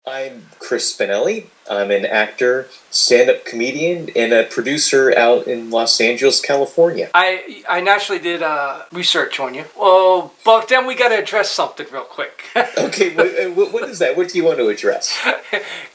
I'm Chris Spinelli. I'm an actor, stand-up comedian, and a producer out in Los Angeles, California. I naturally did research on you. Oh, but then we got to address something real quick. Okay, what is that? What do you want to address?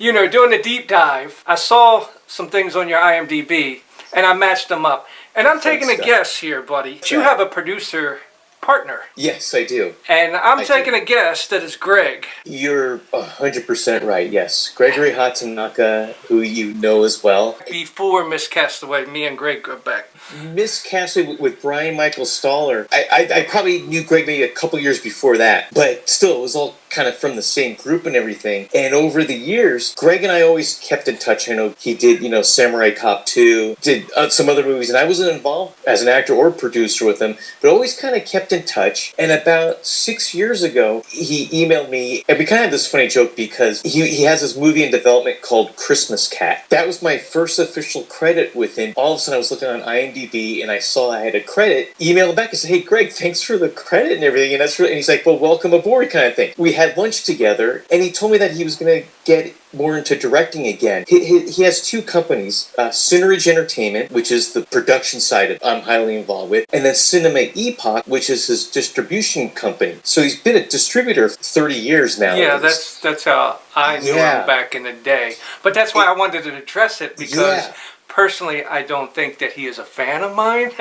Doing a deep dive, I saw some things on your IMDb, and I matched them up. And I'm taking a guess here, buddy. You have a producer partner. Yes, I do. And I'm taking a guess that it's Greg. You're 100% right, yes. Gregory Hatsunaka, who you know as well. Before Miss Castaway, me and Greg go back. Miss Castaway with Brian Michael Staller. I probably knew Greg maybe a couple years before that, but still, it was all kind of from the same group and everything. And over the years, Greg and I always kept in touch. I know he did, Samurai Cop 2, did some other movies, and I wasn't involved as an actor or producer with him, but always kind of kept in touch. And about 6 years ago, he emailed me, and we kind of had this funny joke because he has this movie in development called Christmas Cat. That was my first official credit with him. All of a sudden, I was looking on IMDb, and I saw I had a credit. Emailed him back and said, "Hey, Greg, thanks for the credit and everything." And and he's like, "Well, welcome aboard," kind of thing. We had lunch together, and he told me that he was going to get more into directing again. He has two companies, Cinerage Entertainment, which is the production side I'm highly involved with, and then Cinema Epoch, which is his distribution company. So he's been a distributor for 30 years now. Yeah, that's how I knew him back in the day. But that's why I wanted to address it, because personally, I don't think that he is a fan of mine.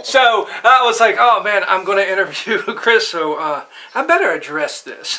So I was like, oh man, I'm going to interview Chris, so I better address this.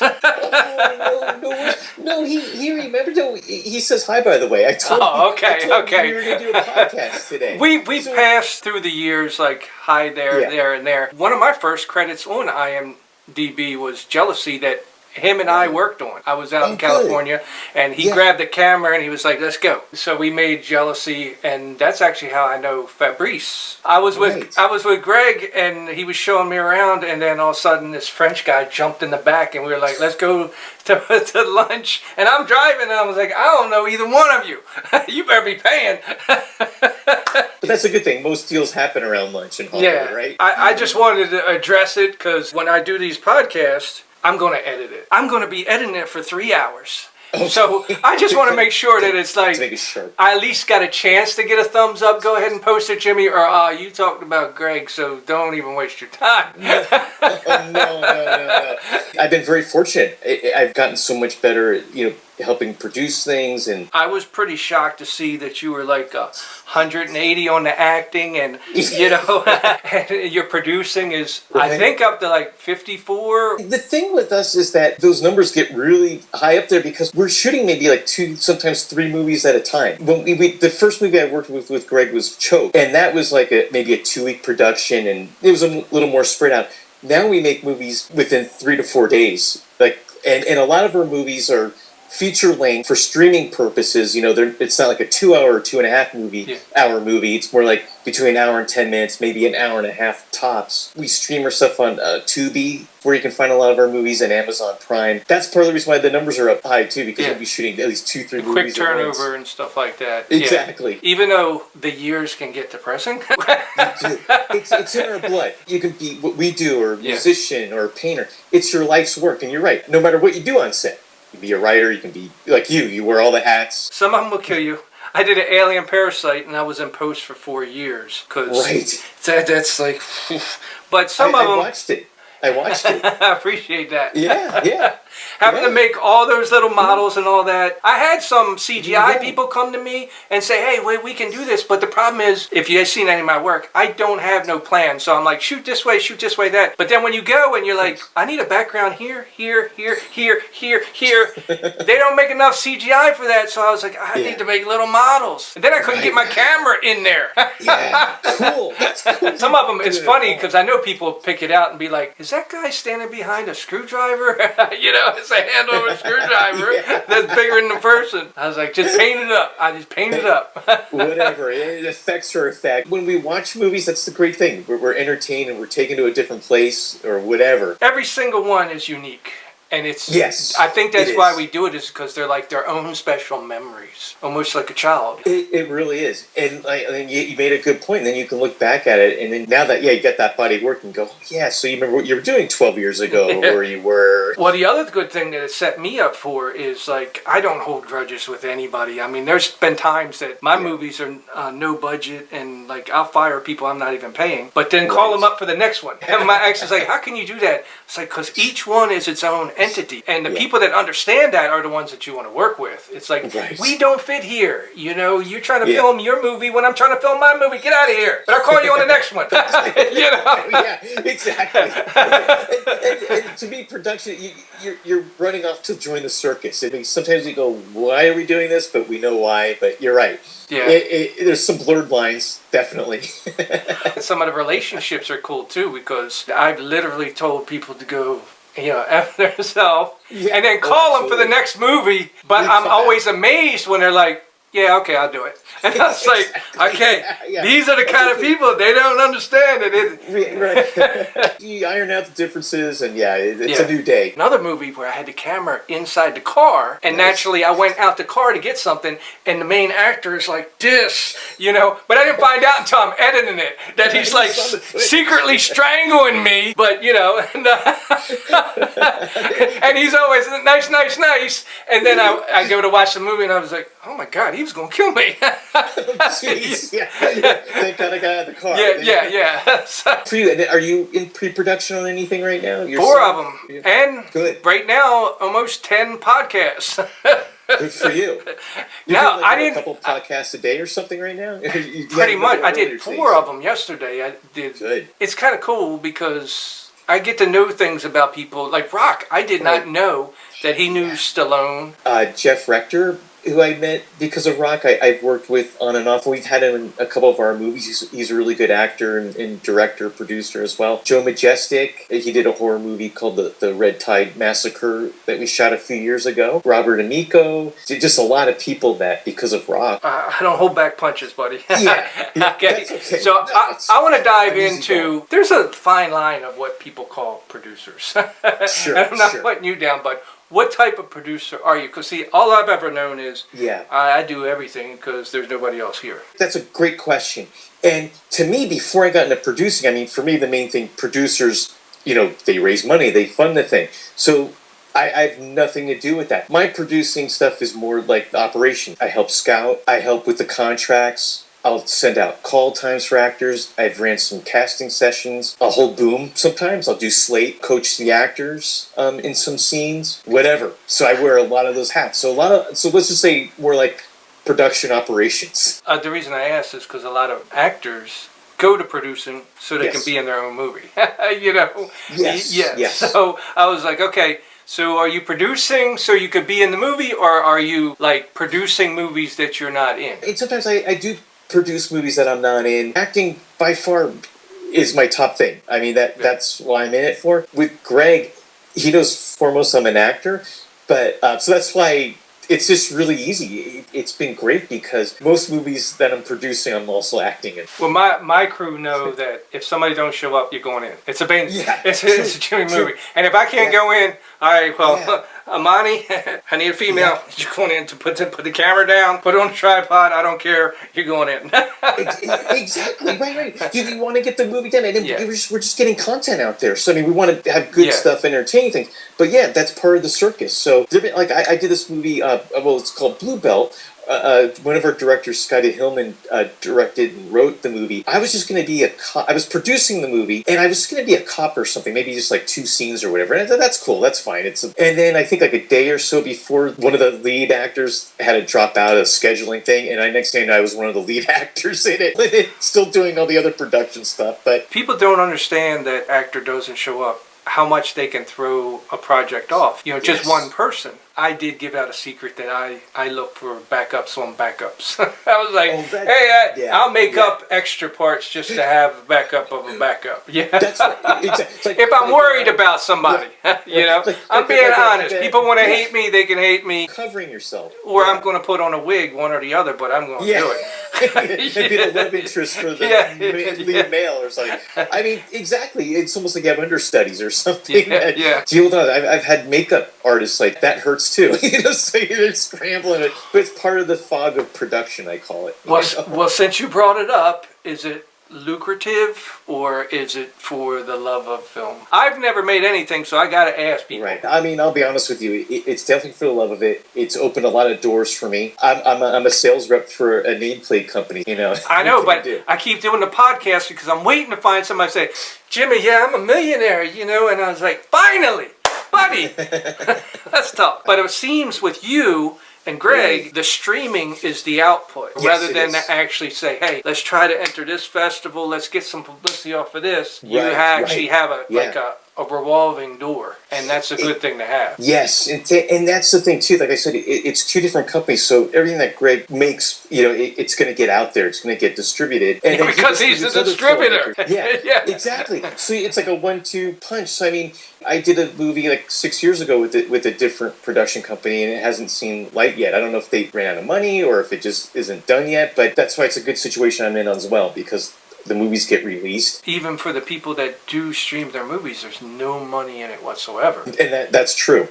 No, he remembered. No, he says hi, by the way. I told him we were going to do a podcast today. We passed through the years, like hi there, there, and there. One of my first credits on IMDb was Jealousy that him and I worked on. I was out in California, and he grabbed the camera and he was like, "Let's go." So we made Jealousy, and that's actually how I know Fabrice. I was with Greg, and he was showing me around, and then all of a sudden this French guy jumped in the back, and we were like, "Let's go to lunch." And I'm driving, and I was like, "I don't know either one of you. You better be paying." But that's a good thing. Most deals happen around lunch in Hollywood, right? I just wanted to address it because when I do these podcasts, I'm going to edit it. I'm going to be editing it for 3 hours. Okay. So I just want to make sure that it's like, I at least got a chance to get a thumbs up. Go ahead and post it, Jimmy. Or, you talked about Greg, so don't even waste your time. No. I've been very fortunate. I've gotten so much better at, helping produce things. And I was pretty shocked to see that you were like 180 on the acting, and and your producing is I think up to like 54. The thing with us is that those numbers get really high up there because we're shooting maybe like 2, sometimes 3 movies at a time. When the first movie I worked with Greg was Choke, and that was like maybe a 2-week production, and it was a little more spread out. Now we make movies within 3 to 4 days, and a lot of our movies are feature length for streaming purposes. It's not like a 2-hour or 2.5 hour movie. It's more like between an hour and 10 minutes, maybe an hour and a half tops. We stream our stuff on Tubi, where you can find a lot of our movies, and Amazon Prime. That's part of the reason why the numbers are up high too, because we'll be shooting at least 2-3 movies. Quick turnover and stuff like that. Exactly. Yeah. Even though the years can get depressing. It's in our blood. You can be what we do, or a musician, or a painter. It's your life's work, and you're right. No matter what you do on set. You can be a writer, you can be like you wear all the hats. Some of them will kill you. I did an Alien Parasite, and I was in post for 4 years. That's like, but some of them. I watched it. I appreciate that. Yeah. Having to make all those little models and all that. I had some CGI people come to me and say, "Hey, wait, we can do this." But the problem is, if you have seen any of my work, I don't have no plan. So I'm like, shoot this way, that. But then when you go and you're like, I need a background here. They don't make enough CGI for that. So I was like, I need to make little models. And then I couldn't get my camera in there. Cool. That's cool. Some of them, it's funny because I know people pick it out and be like, is that guy standing behind a screwdriver? It's a handle of a screwdriver that's bigger than the person. I was like, just paint it up. I just paint it up. Whatever. Effects are effect. When we watch movies, that's the great thing. We're entertained and we're taken to a different place or whatever. Every single one is unique. And it's, yes, I think that's why we do it, is because they're like their own special memories, almost like a child. It really is. And you made a good point. And then you can look back at it, and then now that, you got that body of work and go, yeah, so you remember what you were doing 12 years ago, where you were. Well, the other good thing that it set me up for is, like, I don't hold grudges with anybody. I mean, there's been times that my movies are no budget, and, like, I'll fire people I'm not even paying, but then call them up for the next one. And my ex is like, how can you do that? It's like, because each one is its own entity. And the people that understand that are the ones that you want to work with. It's like, we don't fit here. You know, you're trying to film your movie when I'm trying to film my movie. Get out of here. But I'll call you on the next one. You know? Yeah, exactly. and to me, production, you're running off to join the circus. I mean, sometimes you go, why are we doing this? But we know why. But you're right. Yeah. There's some blurred lines, definitely. Some of the relationships are cool, too, because I've literally told people to go, F themselves, and then call them for the next movie. But I'm always amazed when they're like, yeah, okay, I'll do it. And I was like, okay, these are the kind of people, they don't understand it. Right. You iron out the differences, and it's a new day. Another movie where I had the camera inside the car, and naturally I went out the car to get something, and the main actor is like this, but I didn't find out until I'm editing it, that he's like secretly strangling me, but and he's always nice, and then I go to watch the movie, and I was like, oh my God, he was going to kill me. Jeez. Thank God I got out of the car. Yeah. For you, are you in pre-production on anything right now? 4 of them. And right now, almost 10 podcasts. Good for you. No, I didn't. A couple podcasts a day or something right now? Pretty much. I did 4 of them yesterday. I did. Good. It's kind of cool because I get to know things about people. Like Rock, I did not know that he knew Stallone. Jeff Rector, who I met because of Rock, I've worked with on and off. We've had him in a couple of our movies. He's a really good actor and director, producer as well. Joe Majestic, he did a horror movie called The Red Tide Massacre that we shot a few years ago. Robert Amico, just a lot of people that because of Rock. I don't hold back punches, buddy. Yeah. Okay. So I want to dive into, there's a fine line of what people call producers. Sure. I'm not putting you down, but what type of producer are you? Because, see, all I've ever known is I do everything because there's nobody else here. That's a great question. And to me, before I got into producing, I mean, for me, the main thing, producers, they raise money, they fund the thing. So I have nothing to do with that. My producing stuff is more like the operation. I help scout. I help with the contracts. I'll send out call times for actors. I've ran some casting sessions. I'll hold boom sometimes. I'll do slate, coach the actors in some scenes, whatever. So I wear a lot of those hats. So let's just say we're like production operations. The reason I ask is because a lot of actors go to producing so they can be in their own movie. Yes. So I was like, okay. So are you producing so you could be in the movie, or are you like producing movies that you're not in? And sometimes I do produce movies that I'm not in. Acting by far is my top thing. I mean that's why I'm in it for. With Greg, he knows foremost I'm an actor, but so that's why it's just really easy. It's been great because most movies that I'm producing, I'm also acting in. Well, my crew know that if somebody don't show up, you're going in. It's a Jimmy movie, and if I can't go in, all right, well, Amani, I need a female. You're going in to put the camera down, put it on the tripod. I don't care. You're going in. Exactly. Right. You want to get the movie done. And we're just getting content out there. So, I mean, we want to have good stuff, entertaining things. But, that's part of the circus. So, like, I did this movie, it's called Blue Belt. One of our directors, Scotty Hillman, directed and wrote the movie. I was just going to be a cop. I was producing the movie, and I was going to be a cop or something, maybe just like 2 scenes or whatever. And I thought, that's cool, that's fine. And then I think like a day or so before, one of the lead actors had to drop out, a scheduling thing, and next thing I was one of the lead actors in it, still doing all the other production stuff. But people don't understand that actor doesn't show up, how much they can throw a project off. Just one person. I did give out a secret that I look for backups on backups. I was like, I'll make up extra parts just to have a backup of a backup. Yeah. That's right. Exactly. If I'm worried about somebody, I'm being honest. People want to hate me, they can hate me. Covering yourself. Or I'm going to put on a wig, one or the other, but I'm going to do it. Maybe the love interest for the lead male or something. I mean, exactly. It's almost like you have understudies or something. Deal with that. I've had makeup artists like that hurts too. So you're scrambling it. But it's part of the fog of production, I call it. Well, since you brought it up, is it lucrative or is it for the love of film? I've never made anything, so I got to ask people. Right. I mean, I'll be honest with you. It's definitely for the love of it. It's opened a lot of doors for me. I'm a sales rep for a nameplate company. I know, but I keep doing the podcast because I'm waiting to find somebody say, Jimmy, I'm a millionaire, and I was like, finally, buddy. That's tough. But it seems with you and Greg, the streaming is the output, rather than to actually say, hey, let's try to enter this festival, let's get some publicity off of this. You actually have a revolving door, and that's a good thing to have. Yes, and that's the thing, too. Like I said, it's two different companies, so everything that Greg makes, it's going to get out there, it's going to get distributed. And because he's the distributor. Yeah, exactly. So it's like a 1-2 punch. So, I mean, I did a movie like 6 years ago with a different production company, and it hasn't seen light yet. I don't know if they ran out of money or if it just isn't done yet, but that's why it's a good situation I'm in as well, because the movies get released. Even for the people that do stream their movies, there's no money in it whatsoever. And that's true.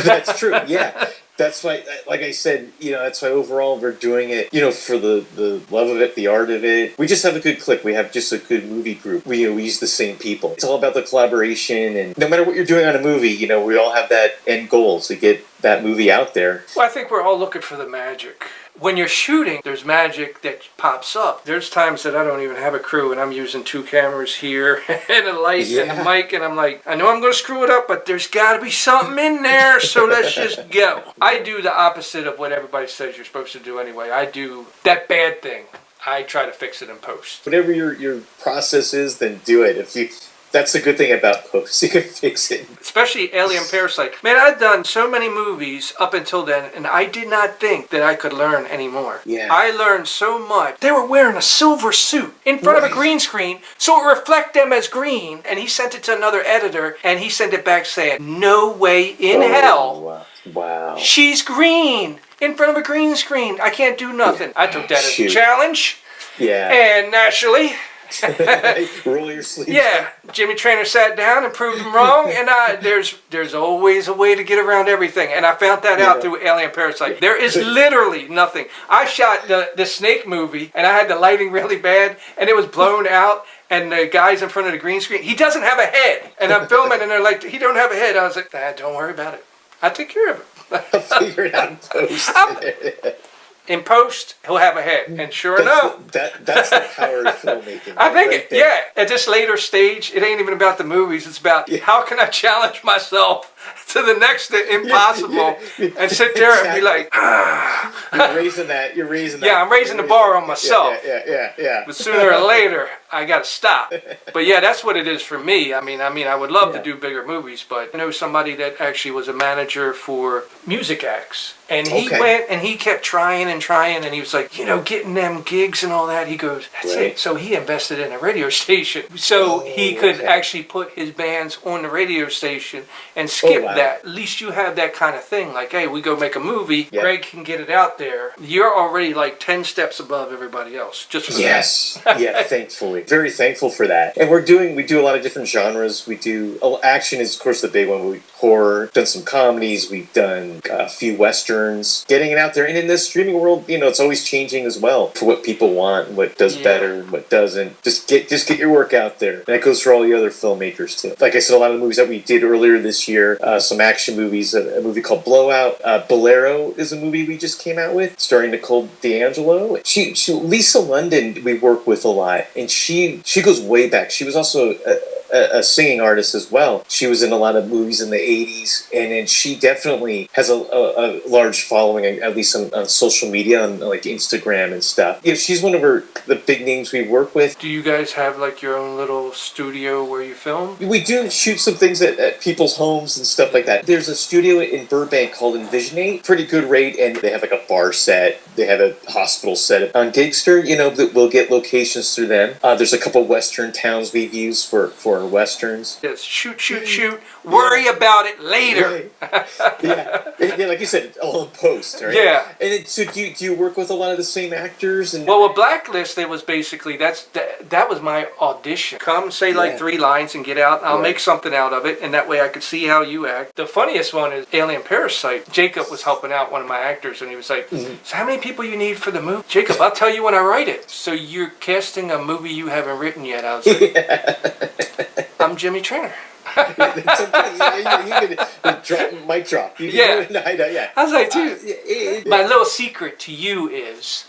That's true, yeah. That's why, like I said, that's why overall we're doing it, for the love of it, the art of it. We just have a good clique. We have just a good movie group. We use the same people. It's all about the collaboration, and no matter what you're doing on a movie, we all have that end goal to get that movie out there. Well, I think we're all looking for the magic. When you're shooting, there's magic that pops up. There's times that I don't even have a crew, and I'm using 2 cameras here and a light and a mic, and I'm like, I know I'm going to screw it up, but there's got to be something in there, so let's just go. I do the opposite of what everybody says you're supposed to do anyway. I do that bad thing. I try to fix it in post. Whatever your process is, then do it. That's the good thing about post. You can fix it. Especially Alien Parasite. Man, I've done so many movies up until then, and I did not think that I could learn anymore. Yeah. I learned so much. They were wearing a silver suit in front of a green screen, so it reflect them as green. And he sent it to another editor, and he sent it back saying, no way in hell. Wow. She's green in front of a green screen. I can't do nothing. I took that as a challenge. Yeah. And naturally... Roll your sleeves. Yeah, Jimmy Traynor sat down and proved him wrong, and there's always a way to get around everything, and I found that out through Alien Parasite. There is literally nothing. I shot the Snake movie, and I had the lighting really bad, and it was blown out, and the guy's in front of the green screen, he doesn't have a head, and I'm filming, and they're like, he don't have a head. I was like, don't worry about it. I'll take care of it. I'll figure it out in post. In post, he'll have a head, and sure enough, that's the power of filmmaking. I think at this later stage, it ain't even about the movies. It's about how can I challenge myself to the next impossible, and sit there and be like, You're raising that. Yeah, I'm raising the bar on myself. Yeah. But sooner or later, I got to stop. But yeah, that's what it is for me. I mean, I would love to do bigger movies, but I know somebody that actually was a manager for music acts. And he went and he kept trying, and he was like, getting them gigs and all that. He goes, that's it. So he invested in a radio station. So he could actually put his bands on the radio station and skip that. At least you have that kind of thing. Like, hey, we go make a movie. Yep. Greg can get it out there. You're already like 10 steps above everybody else. Just for that. Yeah, thankfully. Very thankful for that. And we do a lot of different genres. We do, action is of course the big one. Horror, done some comedies. We've done a few westerns. Getting it out there. And in this streaming world, it's always changing as well for what people want, what does better, what doesn't. Just get your work out there. And that goes for all the other filmmakers too. Like I said, a lot of the movies that we did earlier this year, some action movies, a movie called Blowout. Bolero is a movie we just came out with, starring Nicole D'Angelo. Lisa London we work with a lot, and she goes way back. She was also a a singing artist as well. She was in a lot of movies in the 80s, and then she definitely has a large following, at least on social media, on like Instagram and stuff. Yeah, she's one of the big names we work with. Do you guys have like your own little studio where you film? We do shoot some things at people's homes and stuff like that. There's a studio in Burbank called Envisionate. Pretty good rate, and they have like a bar set. They have a hospital set. On Gigster, that we'll get locations through them. There's a couple Western towns we've used for our Westerns. Yes, shoot. Worry about it later. Right. Yeah, like you said, all in post, right? Yeah. And so do you work with a lot of the same actors? And Well, with Blacklist, it was basically that was my audition. Come say like 3 lines and get out. I'll make something out of it, and that way I could see how you act. The funniest one is Alien Parasite. Jacob was helping out one of my actors, and he was like, "So how many people you need for the movie?" Jacob, I'll tell you when I write it. So you're casting a movie you haven't written yet. I was like, I'm Jimmy Traynor. Mic drop. Yeah. Yeah. I was like, dude, my little secret to you is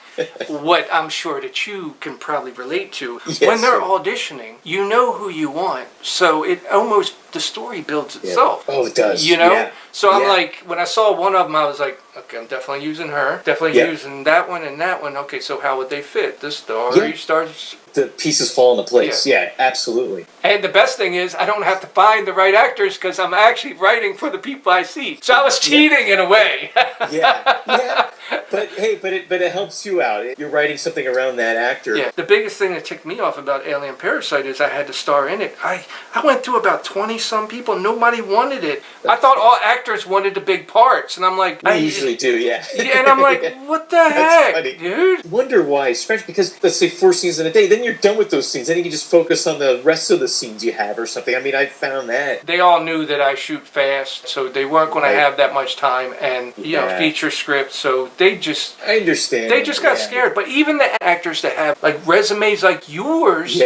what I'm sure that you can probably relate to. Yes. When they're auditioning, you know who you want. So it almost, the story builds itself. Oh, it does. Yeah. So I'm like, when I saw one of them, I was like, okay, I'm definitely using her. Definitely using that one and that one. Okay, so how would they fit? The story starts... The pieces fall into place. Yeah, absolutely. And the best thing is, I don't have to find the right actors because I'm actually writing for the people I see. So I was cheating in a way. Yeah. But hey, but it helps you out. You're writing something around that actor. Yeah. The biggest thing that ticked me off about Alien Parasite is I had to star in it. I went through about 20-some people. Nobody wanted it. I thought all actors wanted the big parts, and I'm like, I usually do. Yeah. And I'm like, what the heck, funny. dude? Wonder why, especially because let's say 4 scenes in a day, then you're done with those scenes. Then you can just focus on the rest of the scenes you have or something. I mean, I found that. They all knew that I shoot fast, so they weren't going to have that much time and, feature scripts, so they just... I understand. They just got scared. But even the actors that have, like, resumes like yours...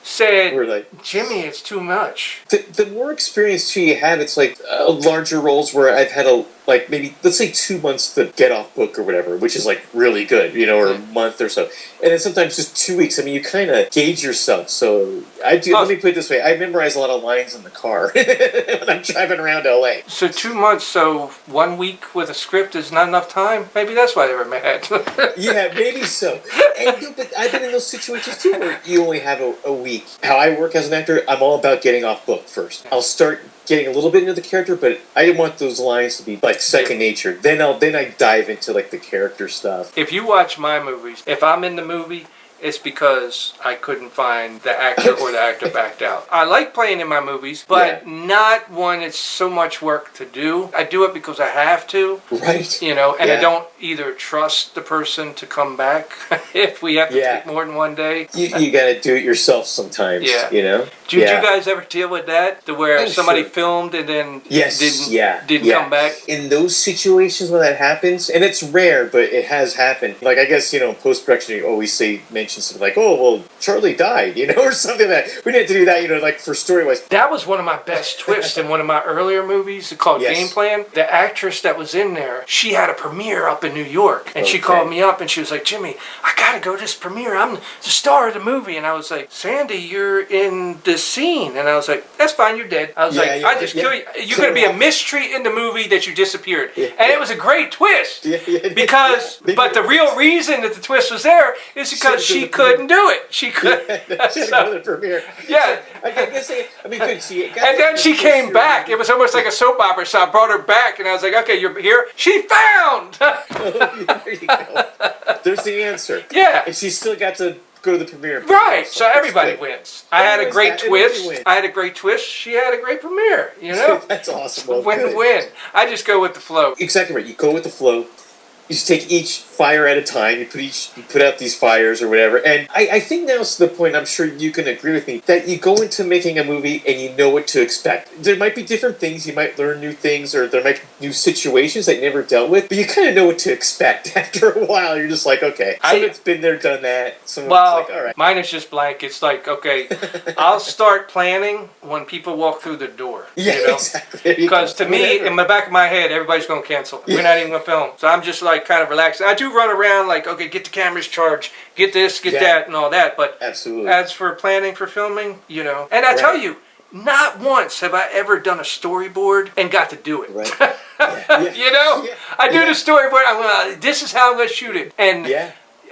said, like, Jimmy, it's too much. The more experience you have, it's like larger roles where I've had maybe, let's say 2 months to get off book or whatever, which is like really good, or a month or so. And then sometimes just 2 weeks. I mean, you kind of gauge yourself. So I do, let me put it this way. I memorize a lot of lines in the car when I'm driving around LA. So 2 months, so 1 week with a script is not enough time? Maybe that's why they were mad. Yeah, maybe so. And, but I've been in those situations too where you only have a week. How I work as an actor, I'm all about getting off book first. I'll start getting a little bit into the character, but I didn't want those lines to be like second nature. Then I dive into like the character stuff. If you watch my movies, if I'm in the movie, it's because I couldn't find the actor or the actor backed out. I like playing in my movies, but not when it's so much work to do. I do it because I have to. Right. And I don't either trust the person to come back if we have to take more than one day. You got to do it yourself sometimes, Did you guys ever deal with that? To where somebody filmed and then didn't come back? In those situations when that happens, and it's rare, but it has happened. Like, I guess, in post-production, you always mention something like, oh, well, Charlie died, or something like that. We didn't have to do that, like, for story-wise. That was one of my best twists in one of my earlier movies called Game Plan. The actress that was in there, she had a premiere up in New York, and she called me up, and she was like, Jimmy, I gotta go to this premiere. I'm the star of the movie. And I was like, Sandy, you're in this scene. And I was like, that's fine, you're dead. I was like, I just kill you. You're gonna be a mystery in the movie that you disappeared. And it was a great twist. Because, but the real reason that the twist was there is because she couldn't do it. She couldn't. She had to go to the premiere. Yeah. I guess, good. And then she came back. It was almost like a soap opera, so I brought her back, and I was like, okay, you're here. She found! There you go. There's the answer. Yeah. And she still got to go to the premiere. Right. So everybody wins. I had a great twist. I had a great twist. She had a great premiere. That's awesome. Win-win. I just go with the flow. Exactly right. You go with the flow. You just take each fire at a time. You put out these fires or whatever. And I think now is the point, I'm sure you can agree with me, that you go into making a movie and you know what to expect. There might be different things. You might learn new things, or there might be new situations that you never dealt with. But you kind of know what to expect after a while. You're just like, okay, someone's been there, done that. Someone's like, all right. Mine is just blank. It's like, okay, I'll start planning when people walk through the door. Yeah, exactly. Because to me, in the back of my head, everybody's going to cancel. We're not even going to film. So I'm just like, like kind of relaxing. I do run around like, okay, get the cameras charged, get this, get that, and all that. But absolutely, as for planning for filming, you know, and I tell you, not once have I ever done a storyboard and got to do it. Right. You know, I do the storyboard. I'm going, this is how I'm going to shoot it, and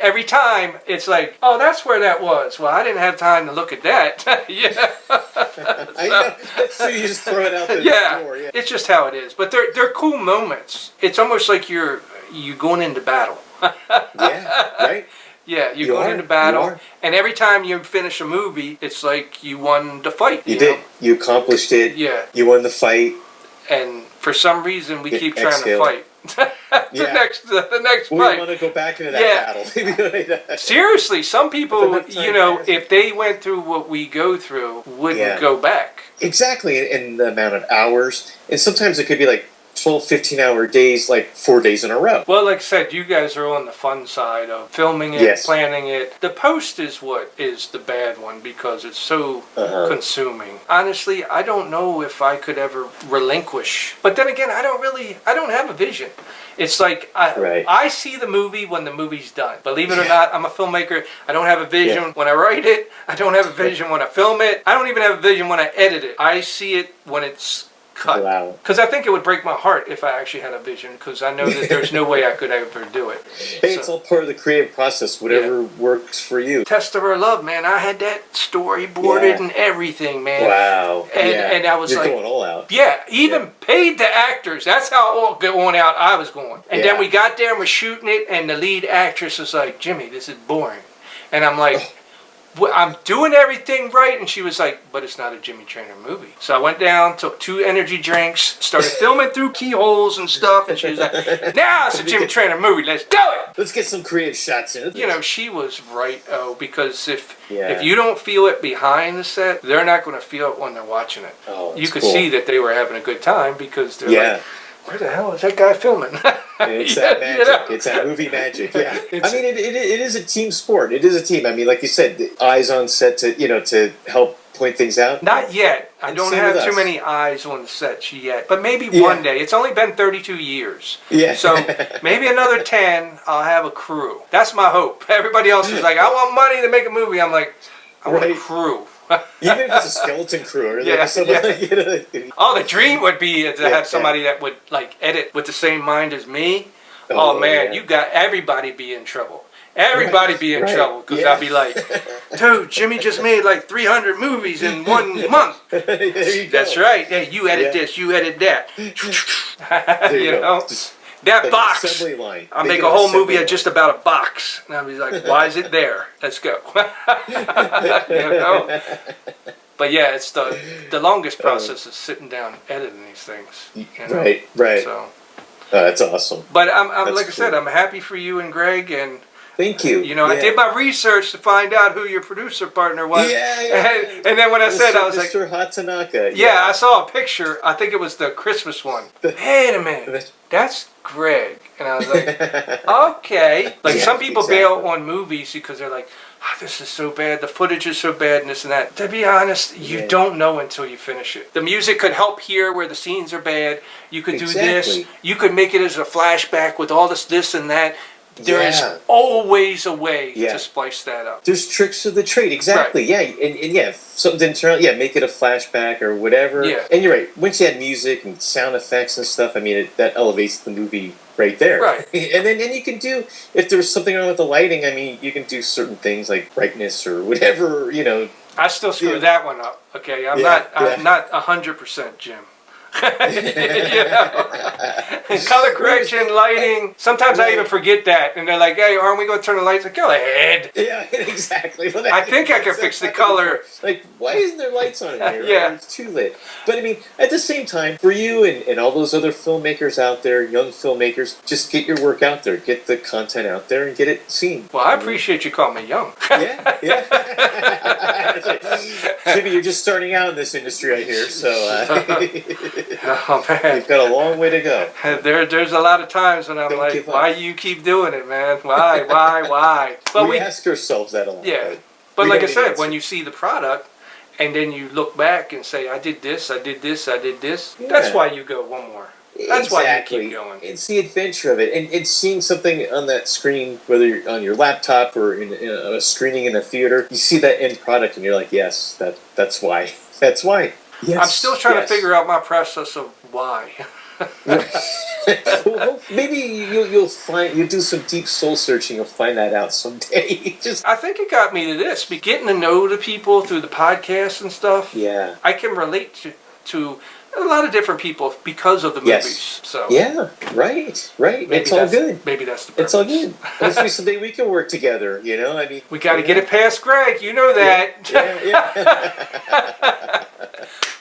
every time it's like, oh, that's where that was. Well, I didn't have time to look at that. I know. So you just throw it out the door. Yeah, it's just how it is. But they're cool moments. It's almost like you're going into battle. Right. Yeah, you're going into battle, and every time you finish a movie, it's like you won the fight. You did. You accomplished it. Yeah. You won the fight. And for some reason, we keep trying to fight. the next fight. We want to go back into that battle. Seriously, some people, you know, if they went through what we go through, wouldn't go back. Exactly, in the amount of hours. And sometimes it could be like 12, 15-hour days, like 4 days in a row. Well, like I said, you guys are on the fun side of filming it, planning it. The post is what is the bad one because it's so consuming. Honestly, I don't know if I could ever relinquish. But then again, I don't have a vision. It's like, I see the movie when the movie's done. Believe it or not, I'm a filmmaker. I don't have a vision when I write it. I don't have a vision when I film it. I don't even have a vision when I edit it. I see it when it's cut. Wow. Because I think it would break my heart if I actually had a vision, because I know that there's no way I could ever do it. Hey, it's all part of the creative process, whatever works for you. Test of Our Love, man. I had that storyboarded and everything, man. Wow. And I was You're like, going all out. Yeah, even paid the actors. That's how all going out I was going. And then we got there and we're shooting it, and the lead actress was like, Jimmy, this is boring. And I'm like, I'm doing everything right, and she was like, but it's not a Jimmy Traynor movie. So I went down, took 2 energy drinks, started filming through keyholes and stuff, and she was like, now it's a Jimmy Traynor movie, let's do it! Let's get some creative shots in it. You know, she was right, because if you don't feel it behind the set, they're not going to feel it when they're watching it. Oh, you could see that they were having a good time, because they're like, where the hell is that guy filming? It's that magic. You know? It's that movie magic. Yeah. I mean, it is a team sport. It is a team. I mean, like you said, the eyes on set to help point things out. Not yet. I don't have too many eyes on the set yet. But maybe one day. It's only been 32 years. Yeah. So maybe another 10, I'll have a crew. That's my hope. Everybody else is like, I want money to make a movie. I'm like, I want a crew. Even if it's a skeleton crew or Oh, the dream would be to have somebody that would like edit with the same mind as me. Oh man, you got everybody be in trouble. Everybody be in trouble, because I'd be like, dude, Jimmy just made like 300 movies in 1 month. That's right. Hey, you edit this, you edit that. You know? That like box. Assembly line. I'll make a whole movie just about a box. And I'll be like, why is it there? Let's go. You know? But yeah, it's the longest process is sitting down editing these things. You know? Right. So that's awesome. But I'm like I said, I'm happy for you and Greg, and thank you. You know, I did my research to find out who your producer partner was. And then when I said, I was like, Mr. Hatanaka. Yeah, I saw a picture. I think it was the Christmas one. Wait a minute. That's Greg. And I was like, okay. Like some people bail on movies because they're like, oh, this is so bad. The footage is so bad and this and that. To be honest, you don't know until you finish it. The music could help here where the scenes are bad. You could do this. You could make it as a flashback with all this and that. There is always a way to splice that up. There's tricks of the trade, exactly. Right. Yeah, and if something didn't turn out, make it a flashback or whatever. Yeah. And you're right. Once you add music and sound effects and stuff, I mean, that elevates the movie right there. Right. And then you can do, if there's something wrong with the lighting, I mean, you can do certain things like brightness or whatever, you know. I still screw that one up. Okay, I'm not 100% Jim. You know? Color correction, lighting. Sometimes I even forget that, and they're like, "Hey, aren't we going to turn the lights?" Like, go ahead. Yeah, exactly. Well, I think I can fix the color. Like, why isn't there lights on in here? Yeah, it's too lit. But I mean, at the same time, for you and all those other filmmakers out there, young filmmakers, just get your work out there, get the content out there, and get it seen. Well, I appreciate you calling me young. Yeah. Jimmy, you're just starting out in this industry, I hear. So. Oh man, you've got a long way to go. There's a lot of times when I'm like, why you keep doing it, man? Why? But we ask ourselves that a lot. Yeah, but like I said, when you see the product and then you look back and say, I did this, I did this, I did this. Yeah. That's why you go one more. That's why you keep going. It's the adventure of it, and seeing something on that screen, whether you're on your laptop or in a screening in a theater, you see that end product, and you're like, yes, that's why. That's why. Yes, I'm still trying to figure out my process of why. Well, maybe you'll do some deep soul searching. You'll find that out someday. I think it got me to this: getting to know the people through the podcast and stuff. Yeah, I can relate to a lot of different people because of the movies. So yeah, right. It's all good. Maybe that's the purpose. It's all good. Hopefully someday we can work together. I mean, we got to get it past Greg. You know that. Yeah.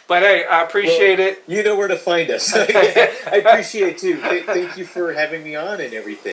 But hey, I appreciate it. You know where to find us. I appreciate it too. Thank you for having me on and everything.